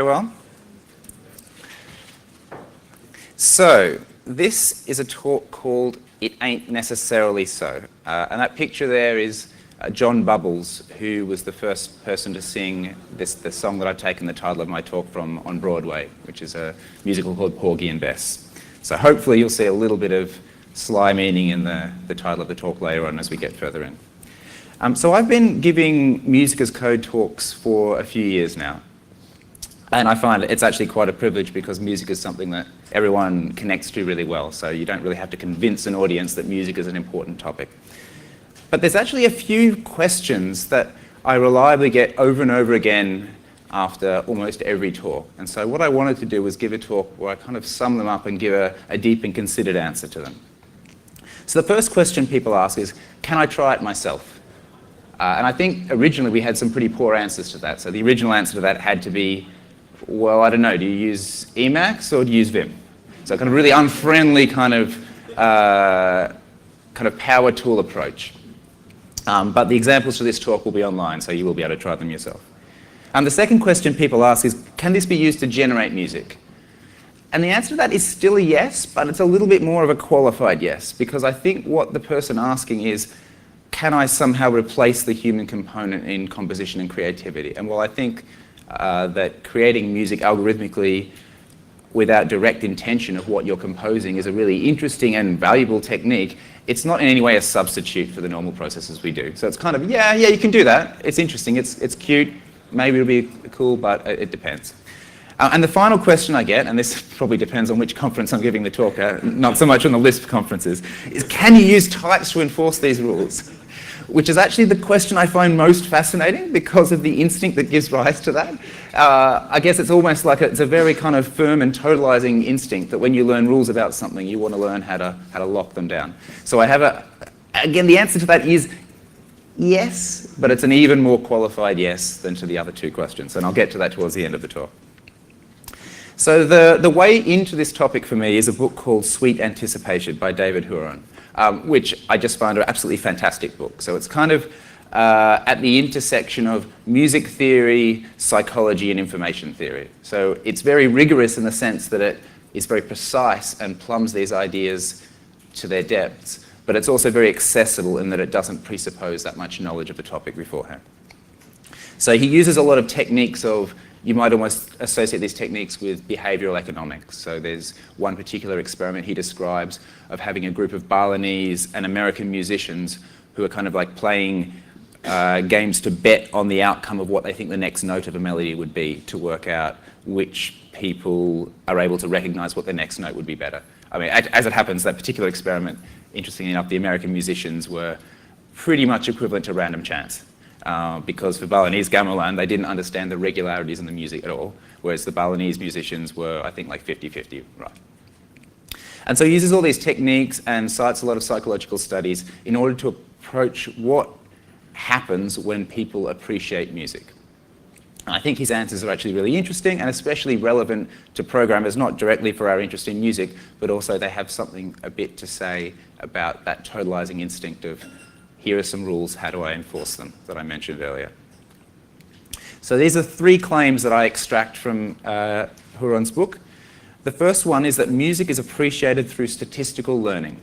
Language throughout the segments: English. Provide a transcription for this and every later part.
Well, so this is a talk called It Ain't Necessarily So. And that picture there is John Bubbles, who was the first person to sing the song that I've taken the title of my talk from on Broadway, which is a musical called Porgy and Bess. So hopefully you'll see a little bit of sly meaning in the title of the talk later on as we get further in. So I've been giving Music as Code talks for a few years now. And I find it's actually quite a privilege because music is something that everyone connects to really well. So you don't really have to convince an audience that music is an important topic. But there's actually a few questions that I reliably get over and over again after almost every talk. And so what I wanted to do was give a talk where I kind of sum them up and give a deep and considered answer to them. So the first question people ask is, can I try it myself? And I think originally we had some pretty poor answers to that. So the original answer to that had to be, well, I don't know, do you use Emacs or do you use Vim? So kind of really unfriendly kind of power tool approach. But the examples for this talk will be online, so you will be able to try them yourself. And the second question people ask is, can this be used to generate music? And the answer to that is still a yes, but it's a little bit more of a qualified yes, because I think what the person asking is, can I somehow replace the human component in composition and creativity? And while I think that creating music algorithmically without direct intention of what you're composing is a really interesting and valuable technique, it's not in any way a substitute for the normal processes we do. So it's kind of, yeah, you can do that. It's interesting, it's cute, maybe it'll be cool, but it depends. And the final question I get, and this probably depends on which conference I'm giving the talk at, not so much on the Lisp conferences, is can you use types to enforce these rules? Which is actually the question I find most fascinating because of the instinct that gives rise to that. I guess it's almost like it's a very kind of firm and totalizing instinct that when you learn rules about something, you want to learn how to lock them down. So I have again, the answer to that is yes, but it's an even more qualified yes than to the other two questions, and I'll get to that towards the end of the talk. So the way into this topic for me is a book called Sweet Anticipation by David Huron. Which I just find an absolutely fantastic book. So it's kind of at the intersection of music theory, psychology, and information theory. So it's very rigorous in the sense that it is very precise and plumbs these ideas to their depths, but it's also very accessible in that it doesn't presuppose that much knowledge of the topic beforehand. So he uses a lot of techniques of, you might almost associate these techniques with behavioral economics. So there's one particular experiment he describes of having a group of Balinese and American musicians who are kind of like playing games to bet on the outcome of what they think the next note of a melody would be to work out which people are able to recognize what the next note would be better. I mean, as it happens, that particular experiment, interestingly enough, the American musicians were pretty much equivalent to random chance. Because for Balinese gamelan, they didn't understand the regularities in the music at all, whereas the Balinese musicians were, I think, like 50-50, right? And so he uses all these techniques and cites a lot of psychological studies in order to approach what happens when people appreciate music. And I think his answers are actually really interesting and especially relevant to programmers, not directly for our interest in music, but also they have something a bit to say about that totalizing instinct of, here are some rules, how do I enforce them, that I mentioned earlier. So these are three claims that I extract from Huron's book. The first one is that music is appreciated through statistical learning.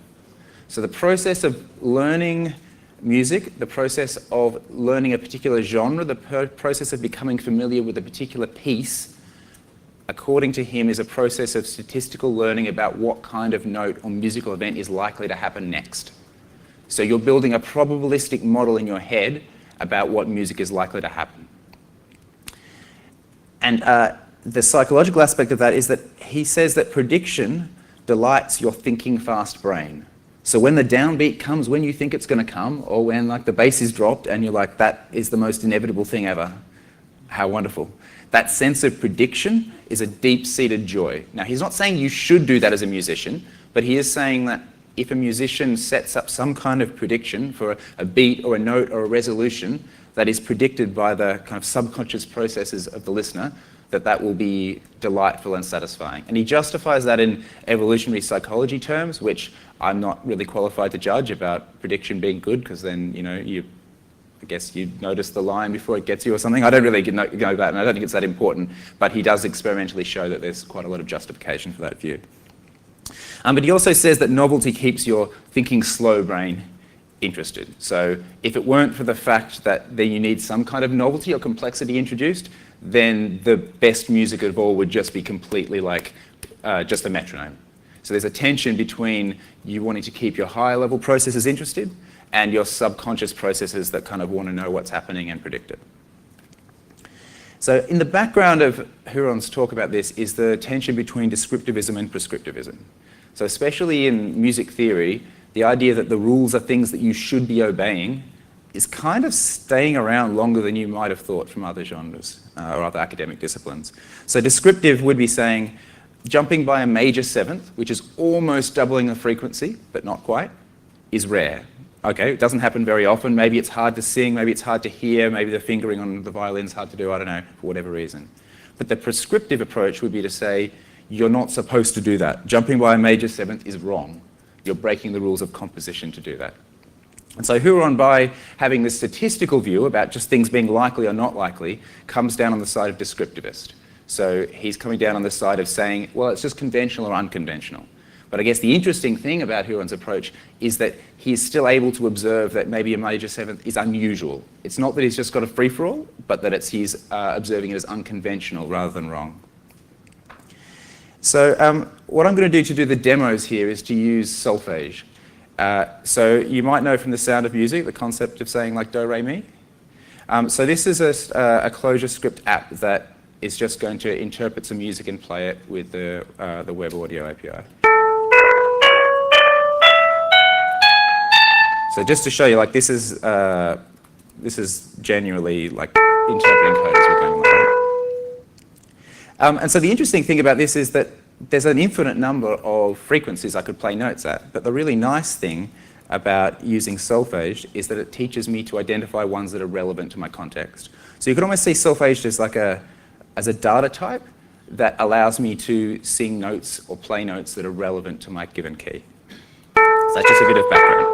So the process of learning music, the process of learning a particular genre, the process of becoming familiar with a particular piece, according to him, is a process of statistical learning about what kind of note or musical event is likely to happen next. So you're building a probabilistic model in your head about what music is likely to happen. And the psychological aspect of that is that he says that prediction delights your thinking fast brain. So when the downbeat comes when you think it's going to come, or when like the bass is dropped and you're like, that is the most inevitable thing ever, how wonderful. That sense of prediction is a deep-seated joy. Now, he's not saying you should do that as a musician, but he is saying that if a musician sets up some kind of prediction for a beat or a note or a resolution that is predicted by the kind of subconscious processes of the listener, that will be delightful and satisfying. And he justifies that in evolutionary psychology terms, which I'm not really qualified to judge about prediction being good, because then, you know, I guess you notice the line before it gets you or something. I don't really know that, and I don't think it's that important, but he does experimentally show that there's quite a lot of justification for that view. But he also says that novelty keeps your thinking slow brain interested. So if it weren't for the fact that then you need some kind of novelty or complexity introduced, then the best music of all would just be completely like just a metronome. So there's a tension between you wanting to keep your higher level processes interested and your subconscious processes that kind of want to know what's happening and predict it. So in the background of Huron's talk about this is the tension between descriptivism and prescriptivism. So especially in music theory, the idea that the rules are things that you should be obeying is kind of staying around longer than you might have thought from other genres or other academic disciplines. So descriptive would be saying, jumping by a major seventh, which is almost doubling the frequency, but not quite, is rare. Okay, it doesn't happen very often. Maybe it's hard to sing, maybe it's hard to hear, maybe the fingering on the violin's hard to do, I don't know, for whatever reason. But the prescriptive approach would be to say, you're not supposed to do that. Jumping by a major seventh is wrong. You're breaking the rules of composition to do that. And so Huron, by having this statistical view about just things being likely or not likely, comes down on the side of descriptivist. So he's coming down on the side of saying, well, it's just conventional or unconventional. But I guess the interesting thing about Huron's approach is that he's still able to observe that maybe a major seventh is unusual. It's not that he's just got a free-for-all, but that he's observing it as unconventional rather than wrong. So what I'm going to do the demos here is to use solfege. So you might know from The Sound of Music the concept of saying like do, re, mi. So this is a ClojureScript app that is just going to interpret some music and play it with the web audio API. So just to show you, like this is genuinely like interpreting code as we're going along. And so the interesting thing about this is that there's an infinite number of frequencies I could play notes at. But the really nice thing about using solfege is that it teaches me to identify ones that are relevant to my context. So you can almost see solfege as a data type that allows me to sing notes or play notes that are relevant to my given key. So that's just a bit of background.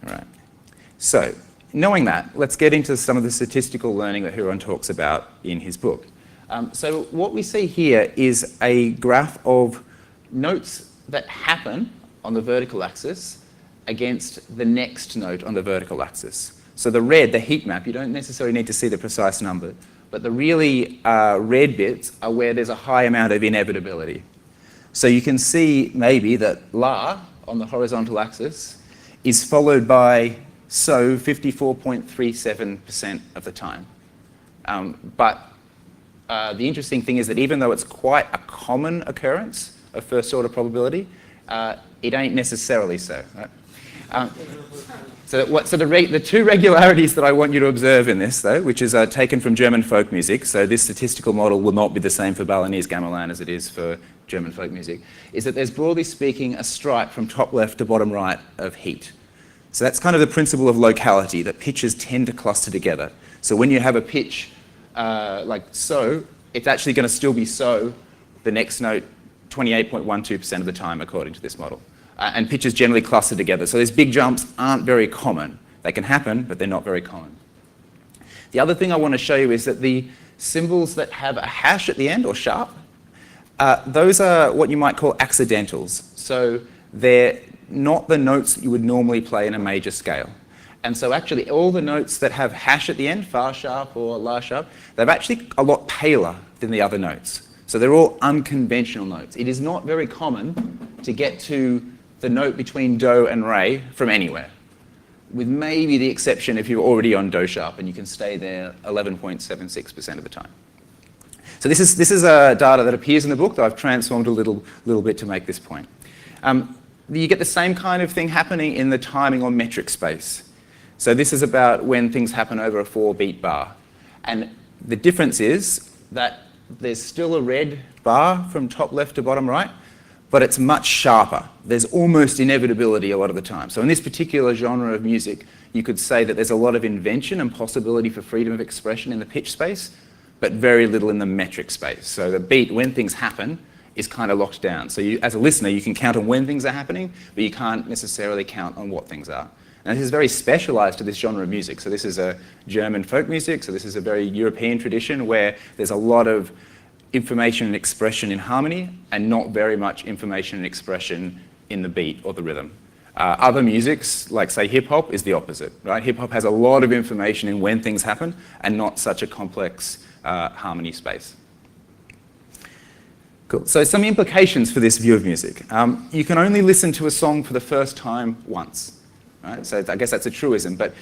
All right. So knowing that, let's get into some of the statistical learning that Huron talks about in his book. So what we see here is a graph of notes that happen on the vertical axis against the next note on the vertical axis. So the red, the heat map, you don't necessarily need to see the precise number, but the really red bits are where there's a high amount of inevitability. So you can see maybe that La on the horizontal axis is followed by So 54.37% of the time. But the interesting thing is that even though it's quite a common occurrence of first order probability, it ain't necessarily so. Right? So the two regularities that I want you to observe in this, though, which is taken from German folk music, so this statistical model will not be the same for Balinese gamelan as it is for German folk music, is that there's broadly speaking a stripe from top left to bottom right of heat. So that's kind of the principle of locality, that pitches tend to cluster together. So when you have a pitch like so, it's actually going to still be so the next note 28.12% of the time according to this model. And pitches generally cluster together. So these big jumps aren't very common. They can happen, but they're not very common. The other thing I want to show you is that the symbols that have a hash at the end, or sharp, those are what you might call accidentals. So they're not the notes that you would normally play in a major scale. And so actually all the notes that have hash at the end, fa sharp or la sharp, they're actually a lot paler than the other notes. So they're all unconventional notes. It is not very common to get to the note between do and re from anywhere, with maybe the exception if you're already on do sharp and you can stay there 11.76% of the time. So this is data that appears in the book that I've transformed a little bit to make this point. You get the same kind of thing happening in the timing or metric space. So this is about when things happen over a 4-beat bar. And the difference is that there's still a red bar from top left to bottom right, but it's much sharper. There's almost inevitability a lot of the time. So in this particular genre of music, you could say that there's a lot of invention and possibility for freedom of expression in the pitch space, but very little in the metric space. So the beat, when things happen, is kind of locked down. So you, as a listener, you can count on when things are happening, but you can't necessarily count on what things are. And this is very specialized to this genre of music. So this is a German folk music, so this is a very European tradition where there's a lot of information and expression in harmony and not very much information and expression in the beat or the rhythm. Other musics, like say hip-hop, is the opposite, right? Hip-hop has a lot of information in when things happen and not such a complex harmony space. Cool. So some implications for this view of music. You can only listen to a song for the first time once, right? So I guess that's a truism, but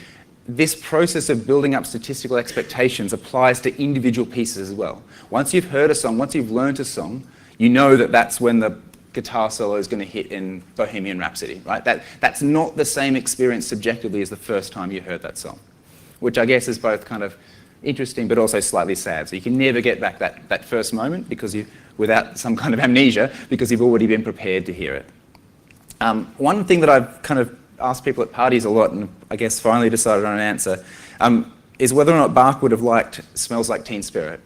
this process of building up statistical expectations applies to individual pieces as well. Once you've heard a song, once you've learned a song, you know that that's when the guitar solo is going to hit in Bohemian Rhapsody, right? That's not the same experience subjectively as the first time you heard that song, which I guess is both kind of interesting but also slightly sad. So you can never get back that first moment because without some kind of amnesia, because you've already been prepared to hear it. One thing that I've kind of asked people at parties a lot, and I guess finally decided on an answer, is whether or not Bach would have liked Smells Like Teen Spirit.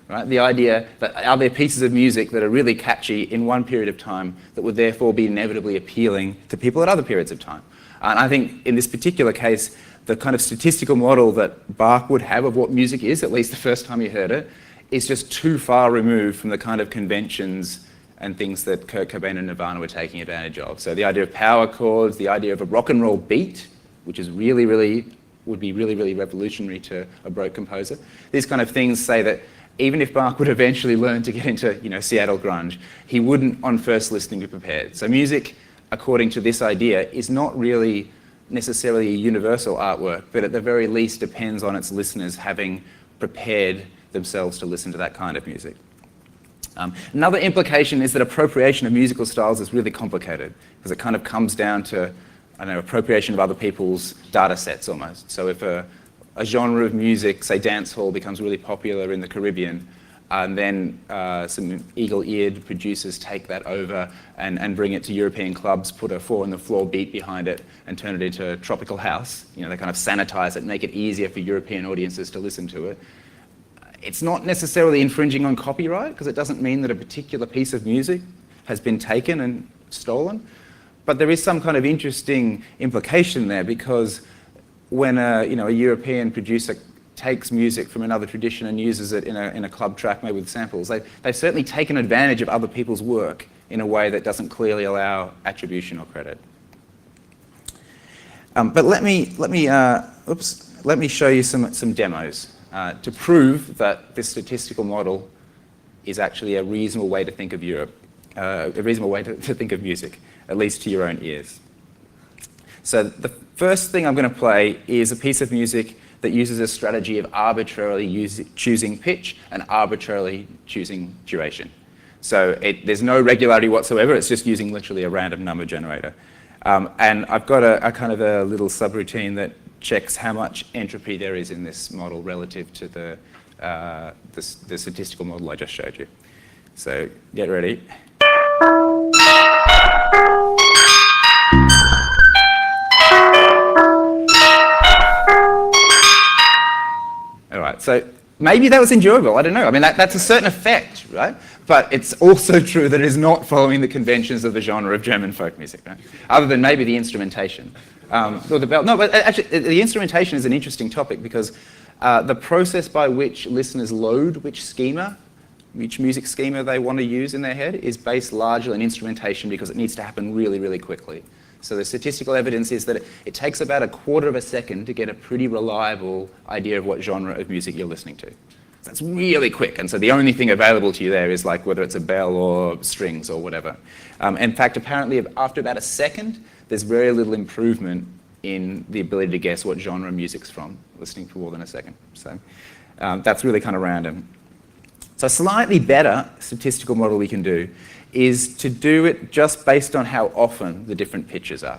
Right? The idea that are there pieces of music that are really catchy in one period of time that would therefore be inevitably appealing to people at other periods of time. And I think in this particular case, the kind of statistical model that Bach would have of what music is, at least the first time you heard it, is just too far removed from the kind of conventions and things that Kurt Cobain and Nirvana were taking advantage of. So the idea of power chords, the idea of a rock and roll beat, which is would be really revolutionary to a Baroque composer. These kind of things say that even if Bach would eventually learn to get into, Seattle grunge, he wouldn't on first listening be prepared. So music, according to this idea, is not really necessarily a universal artwork, but at the very least depends on its listeners having prepared themselves to listen to that kind of music. Another implication is that appropriation of musical styles is really complicated because it kind of comes down to, appropriation of other people's data sets almost. So if a genre of music, say dancehall, becomes really popular in the Caribbean, and then some eagle-eared producers take that over and bring it to European clubs, put a four-on-the-floor beat behind it, and turn it into tropical house. They kind of sanitize it, make it easier for European audiences to listen to it. It's not necessarily infringing on copyright, because it doesn't mean that a particular piece of music has been taken and stolen. But there is some kind of interesting implication there, because when a European producer takes music from another tradition and uses it in a club track made with samples, they've certainly taken advantage of other people's work in a way that doesn't clearly allow attribution or credit. But let me show you some demos to prove that this statistical model is actually a reasonable way to think of Europe, a reasonable way to think of music, at least to your own ears. So the first thing I'm going to play is a piece of music that uses a strategy of arbitrarily choosing pitch and arbitrarily choosing duration. So there's no regularity whatsoever, it's just using literally a random number generator. And I've got a kind of a little subroutine that checks how much entropy there is in this model relative to the statistical model I just showed you. So get ready. All right, so maybe that was enjoyable, I don't know. I mean, that's a certain effect, right? But it's also true that it is not following the conventions of the genre of German folk music, right? Other than maybe the instrumentation. Or the bell. No, but actually, the instrumentation is an interesting topic because the process by which listeners load which music schema they want to use in their head is based largely on instrumentation because it needs to happen really quickly. So the statistical evidence is that it takes about a quarter of a second to get a pretty reliable idea of what genre of music you're listening to. That's really quick, and so the only thing available to you there is like whether it's a bell or strings or whatever. In fact, apparently after about a second, there's very little improvement in the ability to guess what genre music's from, listening for more than a second. So that's really kind of random. So a slightly better statistical model we can do is to do it just based on how often the different pitches are.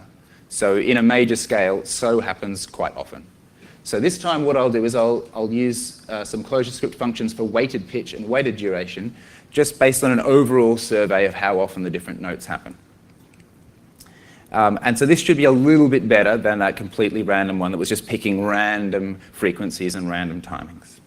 So in a major scale, so happens quite often. So this time what I'll do is I'll use some ClojureScript functions for weighted pitch and weighted duration, just based on an overall survey of how often the different notes happen. And so this should be a little bit better than that completely random one that was just picking random frequencies and random timings.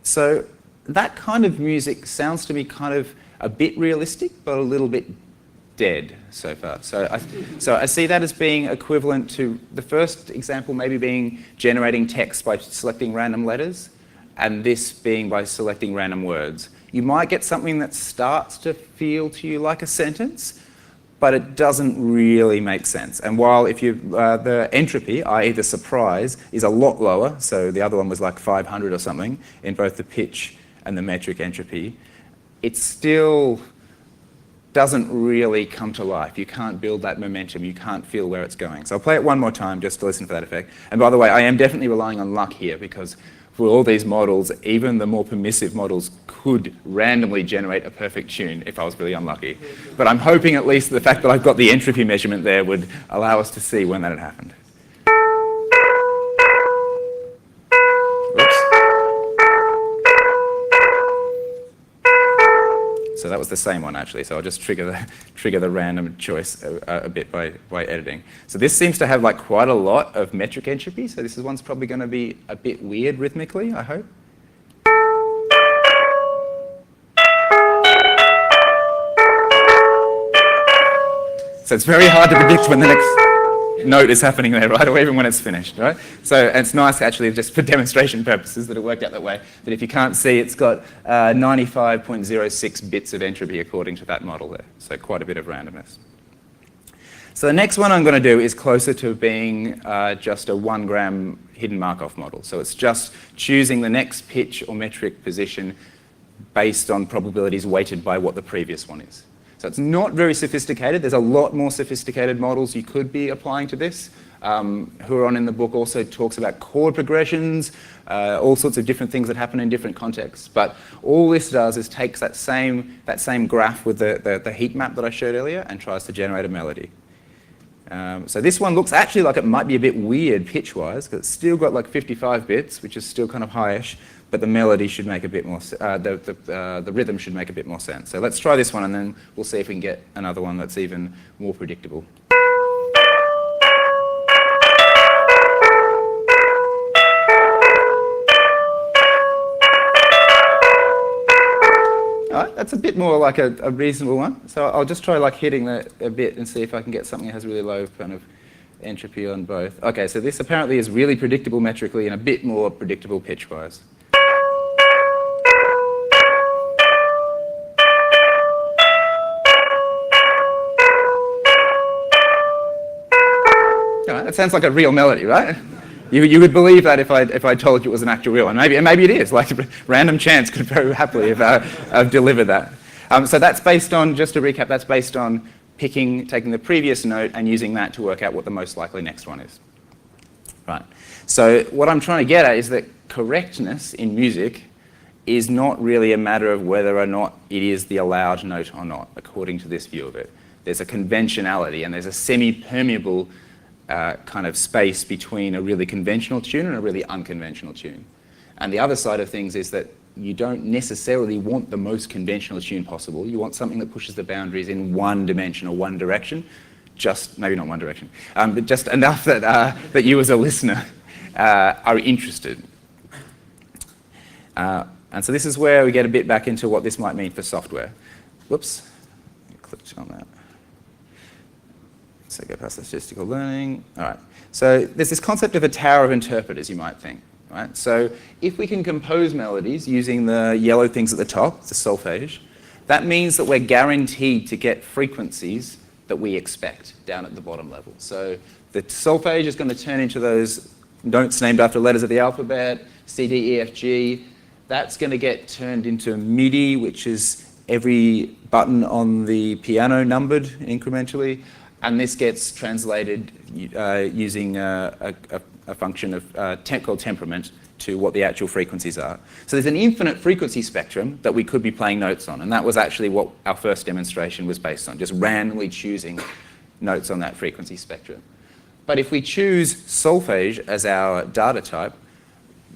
So that kind of music sounds to me kind of a bit realistic, but a little bit dead so far. So I see that as being equivalent to the first example maybe being generating text by selecting random letters, and this being by selecting random words. You might get something that starts to feel to you like a sentence, but it doesn't really make sense. And while if you, the entropy, i.e. the surprise, is a lot lower, so the other one was like 500 or something in both the pitch and the metric entropy, it still doesn't really come to life. You can't build that momentum. You can't feel where it's going. So I'll play it one more time just to listen for that effect. And by the way, I am definitely relying on luck here, because for all these models, even the more permissive models could randomly generate a perfect tune if I was really unlucky. But I'm hoping at least the fact that I've got the entropy measurement there would allow us to see when that had happened. Oops. So that was the same one actually. So I'll just trigger the random choice a bit by editing. So this seems to have like quite a lot of metric entropy. So this one's probably going to be a bit weird rhythmically, I hope. So it's very hard to predict when the next note is happening there, right? Or even when it's finished, right? So it's nice actually, just for demonstration purposes, that it worked out that way. That if you can't see, it's got 95.06 bits of entropy according to that model there. So quite a bit of randomness. So the next one I'm going to do is closer to being just a 1 gram hidden Markov model. So it's just choosing the next pitch or metric position based on probabilities weighted by what the previous one is. So it's not very sophisticated. There's a lot more sophisticated models you could be applying to this. Huron in the book also talks about chord progressions, all sorts of different things that happen in different contexts. But all this does is takes that same graph with the heat map that I showed earlier and tries to generate a melody. So this one looks actually like it might be a bit weird pitch-wise, because it's still got like 55 bits, which is still kind of highish, but the melody should make a bit more, the rhythm should make a bit more sense. So let's try this one, and then we'll see if we can get another one that's even more predictable. All right, that's a bit more like a reasonable one. So I'll just try like hitting that a bit and see if I can get something that has really low kind of entropy on both. Okay, so this apparently is really predictable metrically and a bit more predictable pitch-wise. That sounds like a real melody, right? You would believe that if I told you it was an actual real one. Maybe it is. Like random chance could very happily have delivered that. So that's based on, just to recap, that's based on taking the previous note and using that to work out what the most likely next one is. Right. So what I'm trying to get at is that correctness in music is not really a matter of whether or not it is the allowed note or not, according to this view of it. There's a conventionality and there's a semi-permeable kind of space between a really conventional tune and a really unconventional tune. And the other side of things is that you don't necessarily want the most conventional tune possible. You want something that pushes the boundaries in one dimension or one direction, just, maybe not one direction, but just enough that, that you as a listener are interested. And so this is where we get a bit back into what this might mean for software. Whoops, clicked on that. So go past the statistical learning. All right. So there's this concept of a tower of interpreters, you might think. Right? So if we can compose melodies using the yellow things at the top, the solfege, that means that we're guaranteed to get frequencies that we expect down at the bottom level. So the solfege is going to turn into those notes named after letters of the alphabet, C, D, E, F, G. That's going to get turned into MIDI, which is every button on the piano numbered incrementally. And this gets translated using a function of called temperament to what the actual frequencies are. So there's an infinite frequency spectrum that we could be playing notes on, and that was actually what our first demonstration was based on, just randomly choosing notes on that frequency spectrum. But if we choose solfege as our data type,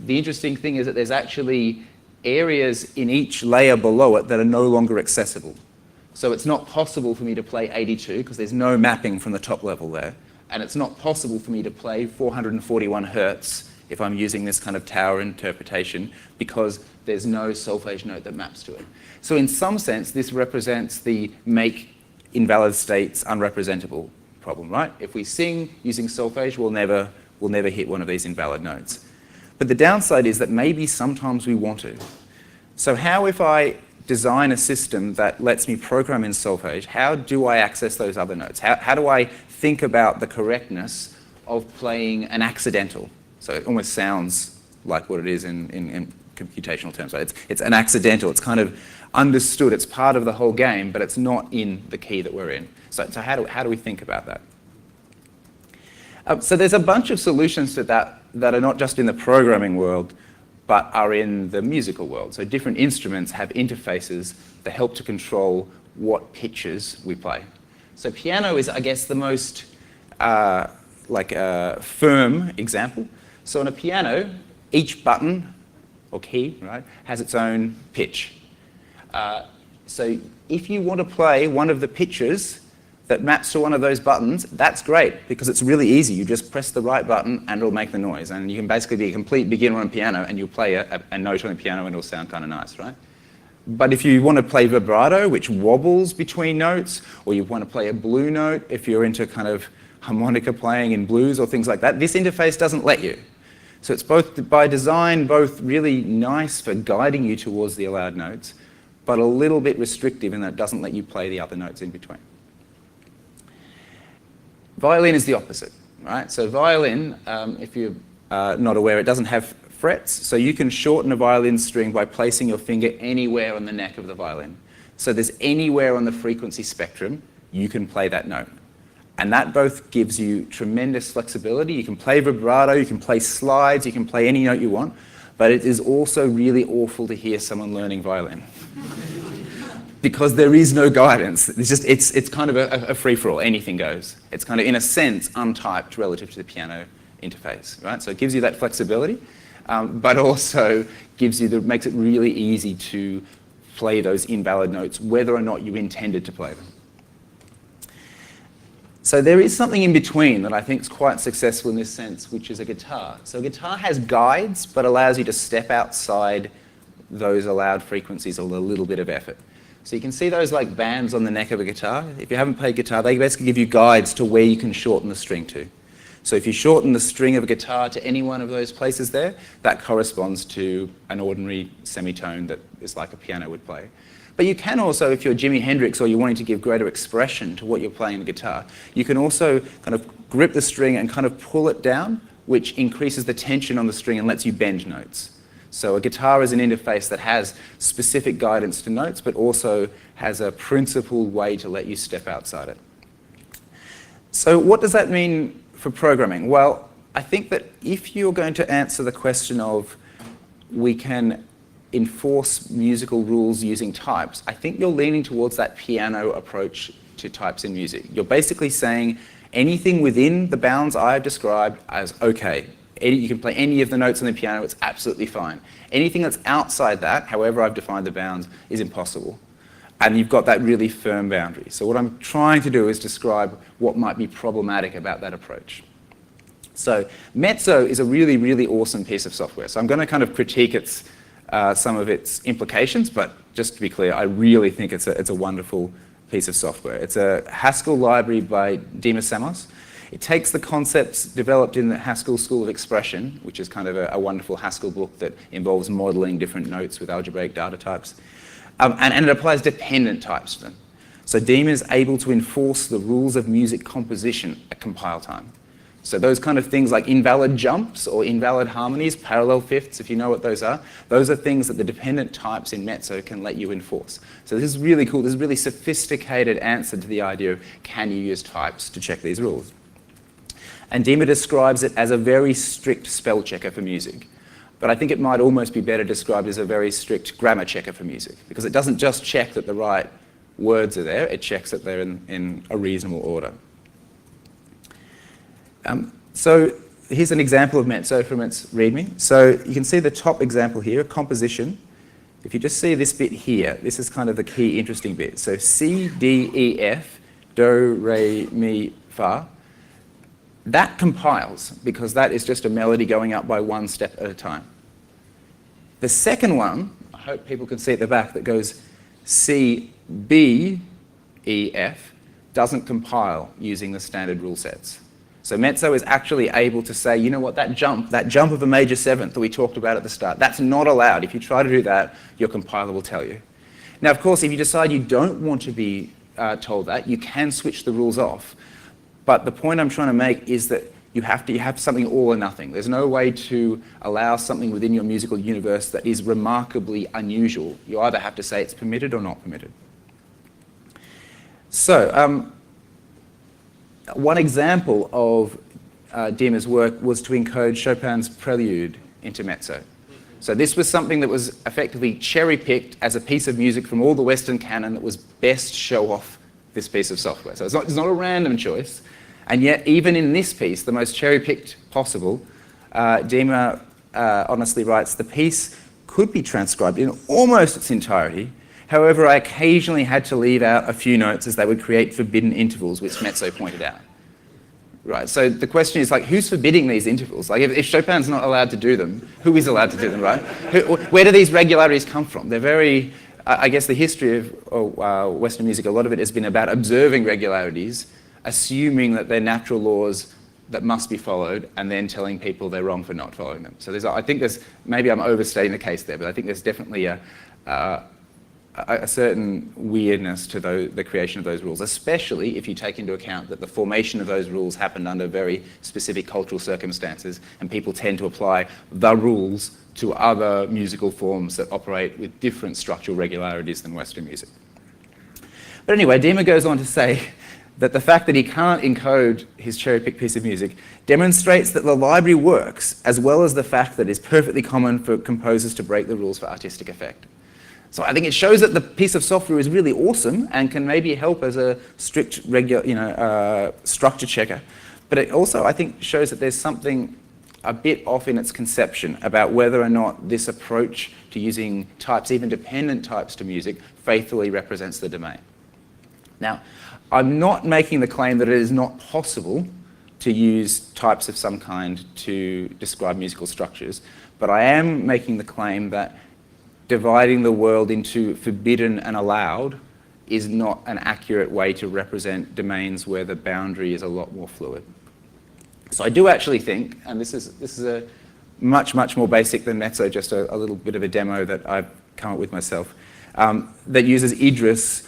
the interesting thing is that there's actually areas in each layer below it that are no longer accessible. So it's not possible for me to play 82 because there's no mapping from the top level there. And it's not possible for me to play 441 hertz if I'm using this kind of tower interpretation, because there's no solfege note that maps to it. So in some sense, this represents the make invalid states unrepresentable problem, right? If we sing using solfege, we'll never hit one of these invalid notes. But the downside is that maybe sometimes we want to. So how, if I design a system that lets me program in solfege, how do I access those other notes? How do I think about the correctness of playing an accidental? So it almost sounds like what it is in computational terms, right? It's an accidental. It's kind of understood. It's part of the whole game, but it's not in the key that we're in. So how do we think about that? So there's a bunch of solutions to that are not just in the programming world, but are in the musical world. So different instruments have interfaces that help to control what pitches we play. So piano is, I guess, the most firm example. So on a piano, each button or key, right, has its own pitch. So if you want to play one of the pitches that maps to one of those buttons, that's great, because it's really easy. You just press the right button and it'll make the noise. And you can basically be a complete beginner on piano and you'll play a note on the piano and it'll sound kind of nice, right? But if you want to play vibrato, which wobbles between notes, or you want to play a blue note, if you're into kind of harmonica playing in blues or things like that, this interface doesn't let you. So it's both, by design, both really nice for guiding you towards the allowed notes, but a little bit restrictive in that it doesn't let you play the other notes in between. Violin is the opposite, right? So violin, if you're not aware, it doesn't have frets, so you can shorten a violin string by placing your finger anywhere on the neck of the violin. So there's anywhere on the frequency spectrum you can play that note. And that both gives you tremendous flexibility. You can play vibrato, you can play slides, you can play any note you want, but it is also really awful to hear someone learning violin. Because there is no guidance. It's kind of a free-for-all, anything goes. It's kind of, in a sense, untyped relative to the piano interface, right? So it gives you that flexibility, but also makes it really easy to play those invalid notes, whether or not you intended to play them. So there is something in between that I think is quite successful in this sense, which is a guitar. So a guitar has guides, but allows you to step outside those allowed frequencies with a little bit of effort. So you can see those like bands on the neck of a guitar. If you haven't played guitar, they basically give you guides to where you can shorten the string to. So if you shorten the string of a guitar to any one of those places there, that corresponds to an ordinary semitone that is like a piano would play. But you can also, if you're Jimi Hendrix or you're wanting to give greater expression to what you're playing in the guitar, you can also kind of grip the string and kind of pull it down, which increases the tension on the string and lets you bend notes. So a guitar is an interface that has specific guidance to notes, but also has a principled way to let you step outside it. So what does that mean for programming? Well, I think that if you're going to answer the question of we can enforce musical rules using types, I think you're leaning towards that piano approach to types in music. You're basically saying anything within the bounds I've described as okay. You can play any of the notes on the piano, it's absolutely fine. Anything that's outside that, however I've defined the bounds, is impossible. And you've got that really firm boundary. So what I'm trying to do is describe what might be problematic about that approach. So Mezzo is a really, really awesome piece of software. So I'm going to kind of critique some of its implications, but just to be clear, I really think it's a wonderful piece of software. It's a Haskell library by Dima Samos. It takes the concepts developed in the Haskell School of Expression, which is kind of a wonderful Haskell book that involves modeling different notes with algebraic data types, and it applies dependent types to them. So Dima is able to enforce the rules of music composition at compile time. So those kind of things like invalid jumps or invalid harmonies, parallel fifths, if you know what those are things that the dependent types in Mezzo can let you enforce. So this is really cool. This is a really sophisticated answer to the idea of can you use types to check these rules. And Dima describes it as a very strict spell checker for music. But I think it might almost be better described as a very strict grammar checker for music, because it doesn't just check that the right words are there, it checks that they're in a reasonable order. So here's an example of Mezzo from its README. So you can see the top example here, composition. If you just see this bit here, this is kind of the key interesting bit. So C, D, E, F, Do, Re, Mi, Fa. that compiles because that is just a melody going up by one step at a time. The second one, I hope people can see at the back, that goes C, B, E, F, doesn't compile using the standard rule sets. So mezzo is actually able to say, you know what, that jump of a major seventh that we talked about at the start, that's not allowed. If you try to do that, your compiler will tell you. Now, of course, if you decide you don't want to be told that, you can switch the rules off. But the point I'm trying to make is that you have something all or nothing. There's no way to allow something within your musical universe that is remarkably unusual. You either have to say it's permitted or not permitted. So, one example of Diemer's work was to encode Chopin's Prelude into mezzo. So this was something that was effectively cherry-picked as a piece of music from all the Western canon that was best show off this piece of software. So it's not a random choice. And yet, even in this piece, the most cherry-picked possible, Diemer honestly writes, the piece could be transcribed in almost its entirety. However, I occasionally had to leave out a few notes as they would create forbidden intervals, which Mezzo pointed out. Right, so the question is, like, who's forbidding these intervals? Like, if Chopin's not allowed to do them, who is allowed to do them, right? Where do these regularities come from? They're very, I guess the history of Western music, a lot of it has been about observing regularities, assuming that they're natural laws that must be followed, and then telling people they're wrong for not following them. So I think there's, maybe I'm overstating the case there, but I think there's definitely a certain weirdness to the creation of those rules, especially if you take into account that the formation of those rules happened under very specific cultural circumstances, and people tend to apply the rules to other musical forms that operate with different structural regularities than Western music. But anyway, Diemer goes on to say that the fact that he can't encode his cherry-picked piece of music demonstrates that the library works, as well as the fact that it's perfectly common for composers to break the rules for artistic effect. So I think it shows that the piece of software is really awesome and can maybe help as a strict structure checker. But it also, I think, shows that there's something a bit off in its conception about whether or not this approach to using types, even dependent types to music, faithfully represents the domain. Now, I'm not making the claim that it is not possible to use types of some kind to describe musical structures, but I am making the claim that dividing the world into forbidden and allowed is not an accurate way to represent domains where the boundary is a lot more fluid. So I do actually think, and this is a much more basic than Mezzo, just a little bit of a demo that I've come up with myself, that uses Idris,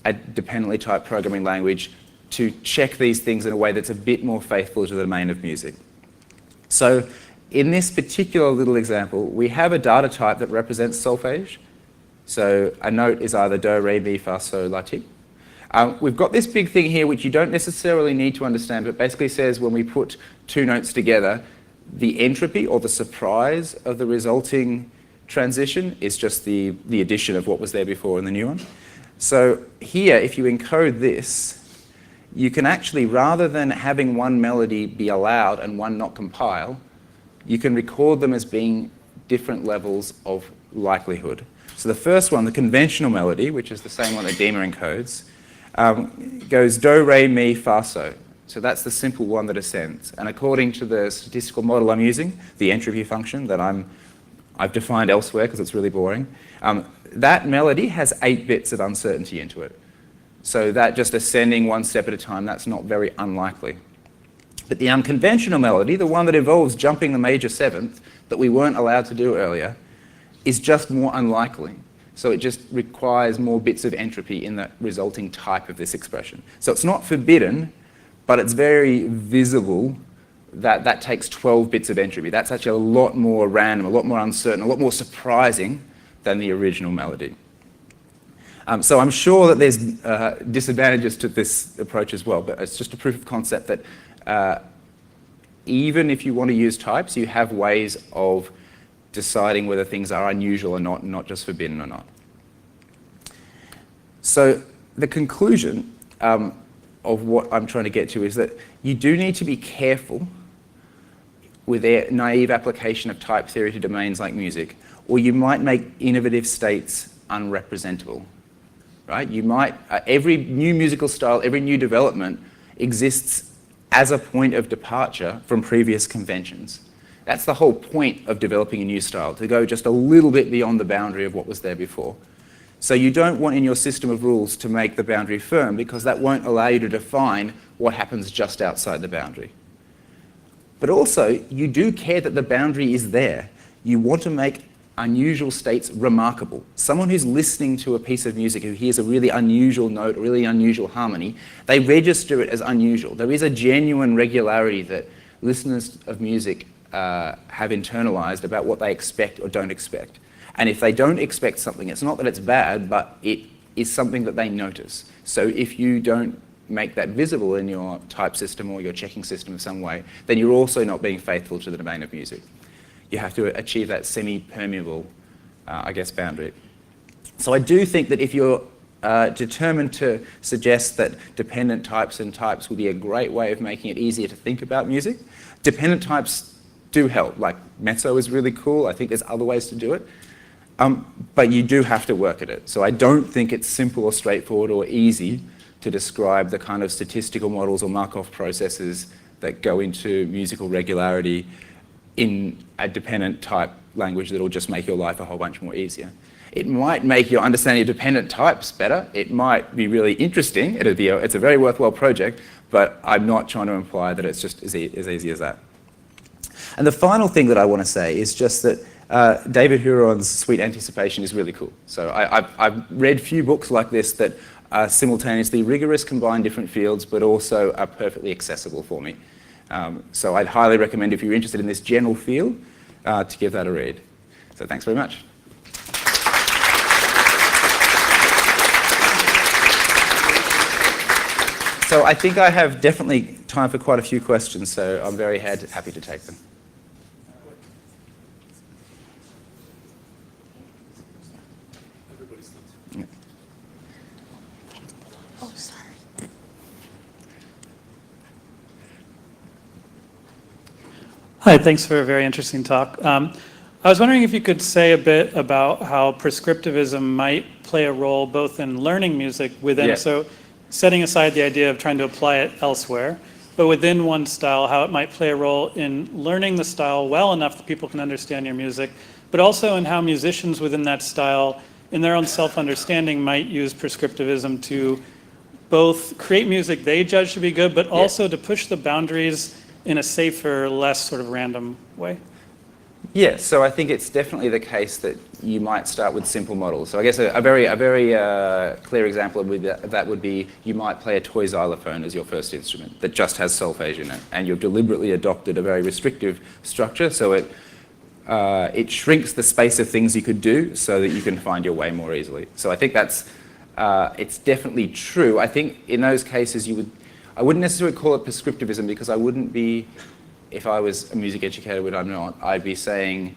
a dependently typed programming language, to check these things in a way that's a bit more faithful to the domain of music. So in this particular little example, we have a data type that represents solfege. So a note is either do, re, mi, fa, sol, la, ti. We've got this big thing here which you don't necessarily need to understand, but basically says when we put two notes together, the entropy or the surprise of the resulting transition is just the addition of what was there before and the new one. So here, if you encode this, you can actually, rather than having one melody be allowed and one not compile, you can record them as being different levels of likelihood. So the first one, the conventional melody, which is the same one that Diemer encodes, goes do, re, mi, fa, sol. So that's the simple one that ascends. And according to the statistical model I'm using, the entropy function that I've defined elsewhere because it's really boring, that melody has 8 bits of uncertainty into it. So that just ascending one step at a time, that's not very unlikely. But the unconventional melody, the one that involves jumping the major seventh that we weren't allowed to do earlier, is just more unlikely. So it just requires more bits of entropy in the resulting type of this expression. So it's not forbidden, but it's very visible that that takes 12 bits of entropy. That's actually a lot more random, a lot more uncertain, a lot more surprising than the original melody. So I'm sure that there's disadvantages to this approach as well, but it's just a proof of concept that even if you want to use types, you have ways of deciding whether things are unusual or not just forbidden or not. So the conclusion of what I'm trying to get to is that you do need to be careful with a naive application of type theory to domains like music, or you might make innovative states unrepresentable. Right? You might, every new musical style, every new development exists as a point of departure from previous conventions. That's the whole point of developing a new style, to go just a little bit beyond the boundary of what was there before. So you don't want in your system of rules to make the boundary firm, because that won't allow you to define what happens just outside the boundary. But also, you do care that the boundary is there. You want to make unusual states remarkable. Someone who's listening to a piece of music, who hears a really unusual note, a really unusual harmony, they register it as unusual. There is a genuine regularity that listeners of music have internalized about what they expect or don't expect. And if they don't expect something, it's not that it's bad, but it is something that they notice. So if you don't make that visible in your type system or your checking system in some way, then you're also not being faithful to the domain of music. You have to achieve that semi-permeable, boundary. So I do think that if you're determined to suggest that dependent types and types will be a great way of making it easier to think about music, dependent types do help. Like mezzo is really cool. I think there's other ways to do it. But you do have to work at it. So I don't think it's simple or straightforward or easy to describe the kind of statistical models or Markov processes that go into musical regularity in a dependent type language that will just make your life a whole bunch more easier. It might make your understanding of dependent types better. It might be really interesting. It's a very worthwhile project, but I'm not trying to imply that it's just as easy as that. And the final thing that I want to say is just that David Huron's Sweet Anticipation is really cool. So I've read few books like this that are simultaneously rigorous, combine different fields, but also are perfectly accessible for me. So I'd highly recommend, if you're interested in this general field, to give that a read. So thanks very much. So I think I have definitely time for quite a few questions, so I'm very happy to take them. Oh, sorry. Hi, thanks for a very interesting talk. I was wondering if you could say a bit about how prescriptivism might play a role both in learning music within, so setting aside the idea of trying to apply it elsewhere, but within one style, how it might play a role in learning the style well enough that people can understand your music, but also in how musicians within that style, in their own self-understanding, might use prescriptivism to both create music they judge to be good, but also to push the boundaries in a safer, less sort of random way. Yes, so I think it's definitely the case that you might start with simple models. So I guess a very clear example of that would be you might play a toy xylophone as your first instrument that just has solfege in it, and you've deliberately adopted a very restrictive structure, so it shrinks the space of things you could do so that you can find your way more easily. So I think that's it's definitely true. I think in those cases I wouldn't necessarily call it prescriptivism, because I wouldn't be, if I was a music educator, which I'm not, I'd be saying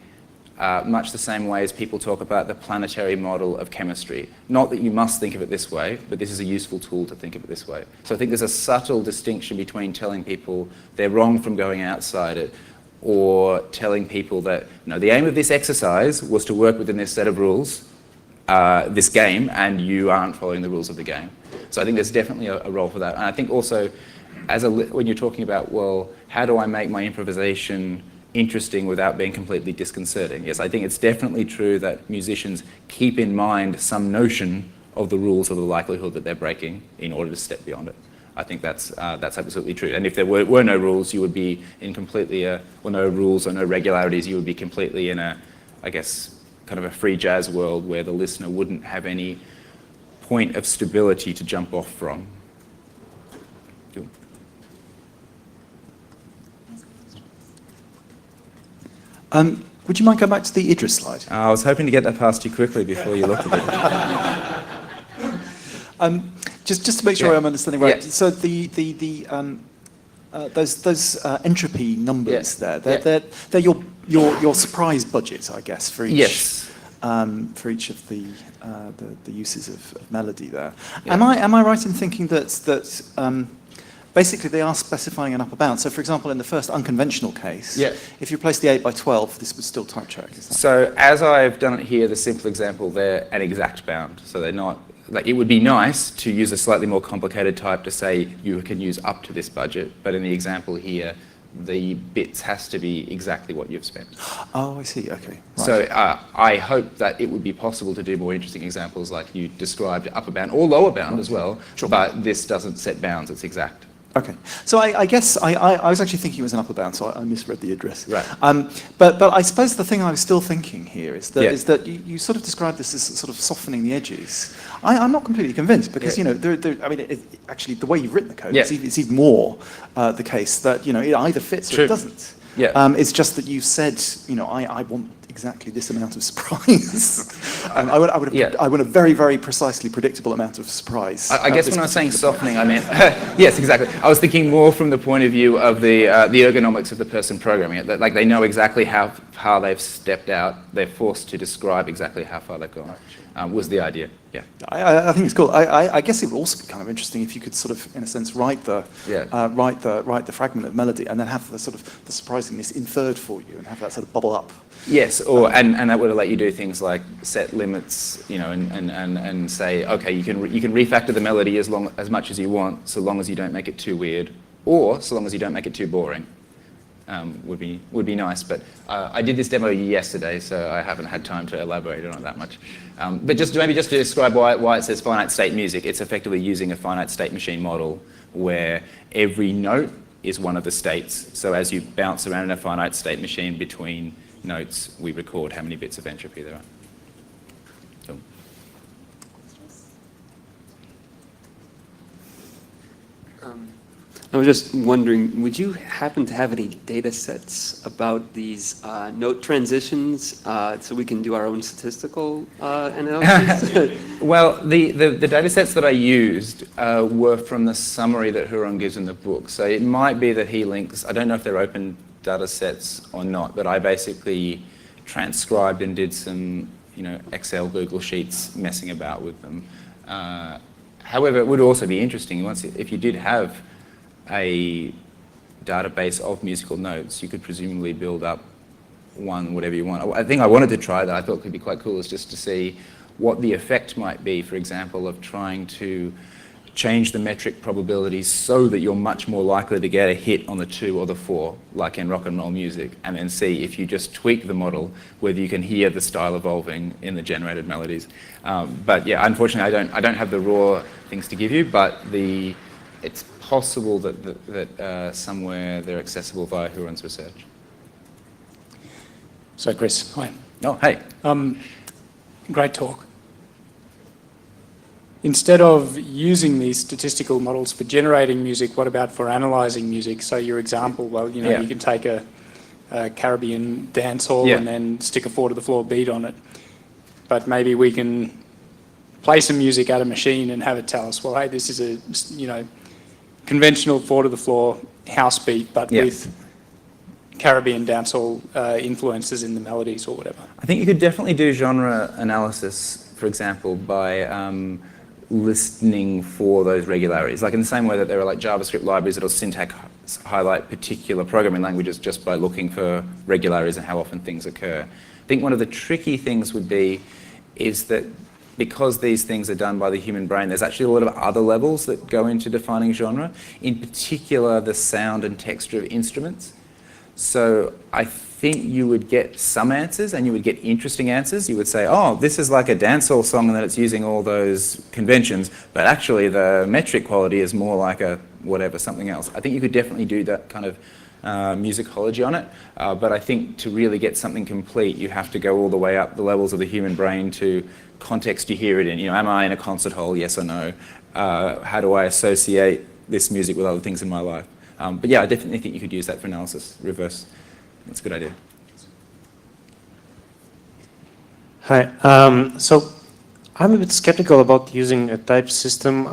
much the same way as people talk about the planetary model of chemistry. Not that you must think of it this way, but this is a useful tool to think of it this way. So I think there's a subtle distinction between telling people they're wrong from going outside it, or telling people that, no, the aim of this exercise was to work within this set of rules, this game, and you aren't following the rules of the game. So I think there's definitely a role for that. And I think also, when you're talking about, well, how do I make my improvisation interesting without being completely disconcerting? Yes, I think it's definitely true that musicians keep in mind some notion of the rules or the likelihood that they're breaking in order to step beyond it. I think that's absolutely true. And if there were no rules, you would be in completely, or no rules or no regularities, you would be completely in kind of a free jazz world where the listener wouldn't have any point of stability to jump off from. Would you mind going back to the Idris slide? I was hoping to get that past you quickly before you looked at it. Just to make sure I'm understanding right. Yeah. So those entropy numbers they're your surprise budget, I guess, for each for each of the uses of melody there. Yeah. Am I right in thinking that basically they are specifying an upper bound? So for example, in the first unconventional case, if you place the 8x12, this would still type check. So as I've done it here, the simple example, they're an exact bound. So they're not like it would be nice to use a slightly more complicated type to say you can use up to this budget, but in the example here, the bits has to be exactly what you've spent. Oh, I see. Okay. Right. So I hope that it would be possible to do more interesting examples like you described, upper bound or lower bound as well, Sure. but this doesn't set bounds, it's exact. Okay, so I guess I was actually thinking it was an upper bound, so I misread the address. Right. But I suppose the thing I was still thinking here is that, Yeah. you sort of described this as sort of softening the edges. I'm not completely convinced because, Yeah. I mean, actually the way you've written the code, Yeah. it's even more the case that, it either fits or True. it doesn't. Yeah. It's just that you said, I want exactly this amount of surprise. I want a very, very precisely predictable amount of surprise. I guess when I was saying softening, I meant, yes, exactly. I was thinking more from the point of view of the ergonomics of the person programming it. That, like they know exactly how far they've stepped out. They're forced to describe exactly how far they've gone. Was the idea? Yeah. I think it's cool. I guess it would also be kind of interesting if you could sort of, in a sense, write the fragment of melody and then have the sort of the surprisingness inferred for you and have that sort of bubble up. Yes, or and that would let you do things like set limits, and say, okay, you can refactor the melody as much as you want, so long as you don't make it too weird, or so long as you don't make it too boring. Would be nice, but I did this demo yesterday, so I haven't had time to elaborate on it that much. But just to describe why it says finite state music, it's effectively using a finite state machine model where every note is one of the states. So as you bounce around in a finite state machine between notes, we record how many bits of entropy there are. So. I was just wondering, would you happen to have any data sets about these note transitions so we can do our own statistical analysis? Well, the data sets that I used were from the summary that Huron gives in the book. So it might be that he links, I don't know if they're open data sets or not, but I basically transcribed and did some Excel, Google Sheets messing about with them. However, it would also be interesting if you did have a database of musical notes, you could presumably build up one, whatever you want. I think I wanted to try that. I thought could be quite cool is just to see what the effect might be, for example, of trying to change the metric probabilities so that you're much more likely to get a hit on the 2 or the 4, like in rock and roll music, and then see if you just tweak the model, whether you can hear the style evolving in the generated melodies. But yeah, unfortunately, I don't have the raw things to give you, but it's possible that somewhere they're accessible via Huron's research. So Chris, hi. Oh, hey. Great talk. Instead of using these statistical models for generating music, what about for analysing music? So your example, well, you can take a Caribbean dancehall and then stick a 4 to the floor beat on it. But maybe we can play some music at a machine and have it tell us, well, hey, this is a, conventional 4 to the floor house beat, but with Caribbean dancehall influences in the melodies or whatever. I think you could definitely do genre analysis, for example, by listening for those regularities. Like in the same way that there are like JavaScript libraries that'll syntax highlight particular programming languages just by looking for regularities and how often things occur. I think one of the tricky things is that because these things are done by the human brain, there's actually a lot of other levels that go into defining genre, in particular the sound and texture of instruments. So I think you would get some answers and you would get interesting answers. You would say, oh, this is like a dancehall song and that it's using all those conventions, but actually the metric quality is more like a whatever, something else. I think you could definitely do that kind of musicology on it, but I think to really get something complete, you have to go all the way up the levels of the human brain to context you hear it in. Am I in a concert hall, yes or no? How do I associate this music with other things in my life? But yeah, I definitely think you could use that for analysis, reverse. That's a good idea. Hi. So I'm a bit skeptical about using a type system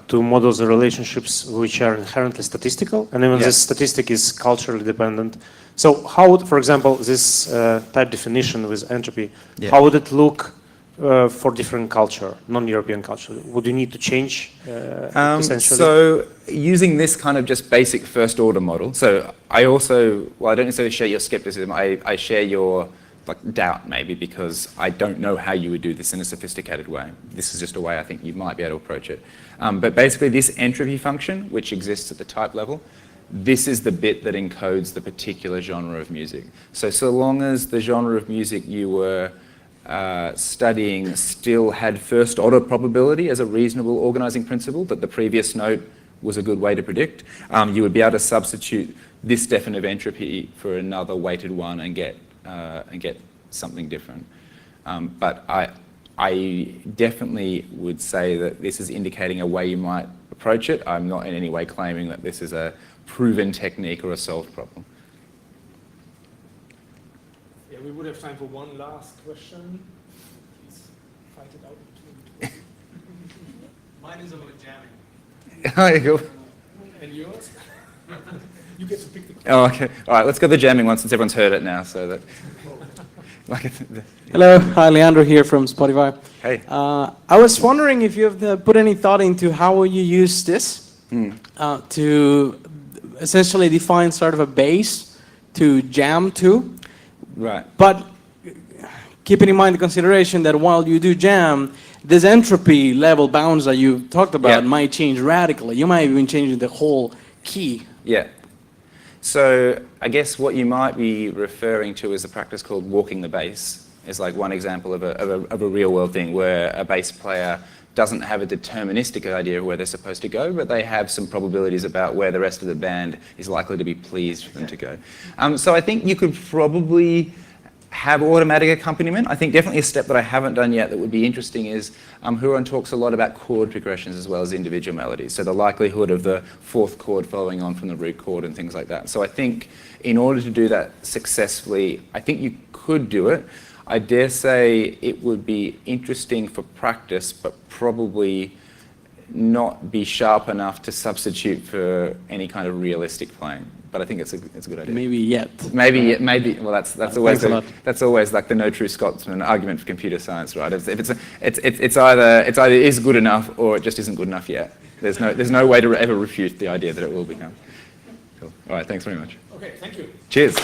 to model the relationships which are inherently statistical, and even this statistic is culturally dependent. So how would, for example, this type definition with entropy, how would it look for different culture, non-European culture? Would you need to change essentially? So using this kind of just basic first order model, so I also, well, I don't necessarily share your skepticism, I share your like doubt maybe, because I don't know how you would do this in a sophisticated way. This is just a way I think you might be able to approach it. But basically this entropy function, which exists at the type level, this is the bit that encodes the particular genre of music. So long as the genre of music you were studying still had first order probability as a reasonable organizing principle, that the previous note was a good way to predict, you would be able to substitute this definitive entropy for another weighted one and get something different. But I definitely would say that this is indicating a way you might approach it. I'm not in any way claiming that this is a proven technique or a solved problem. Yeah, we would have time for one last question. Please fight it out between. Mine is about jamming. There you go. And yours? You get to pick the question. Oh, okay. All right, let's go to the jamming one since everyone's heard it now. So that. Hello, hi, Leandro here from Spotify. Hey. I was wondering if you have put any thought into how will you use this to essentially define sort of a base to jam to. Right. But keeping in mind the consideration that while you do jam, this entropy level bounds that you talked about might change radically. You might even change the whole key. Yeah. So I guess what you might be referring to is a practice called walking the bass. Is like one example of a real world thing where a bass player doesn't have a deterministic idea of where they're supposed to go, but they have some probabilities about where the rest of the band is likely to be pleased for them to go. So I think you could probably have automatic accompaniment. I think definitely a step that I haven't done yet that would be interesting is Huron talks a lot about chord progressions as well as individual melodies. So the likelihood of the fourth chord following on from the root chord and things like that. So I think in order to do that successfully, I think you could do it. I dare say it would be interesting for practice, but probably not be sharp enough to substitute for any kind of realistic playing. But I think it's a good idea. Maybe yet. Maybe. Well, that's always Thanks a lot. like the no true Scotsman argument for computer science, right? It's either is good enough or it just isn't good enough yet. There's no way to ever refute the idea that it will become. Cool. All right. Thanks very much. Okay, thank you. Cheers.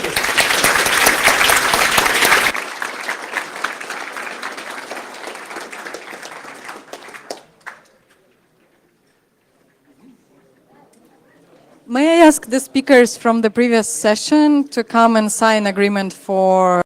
May I ask the speakers from the previous session to come and sign agreement for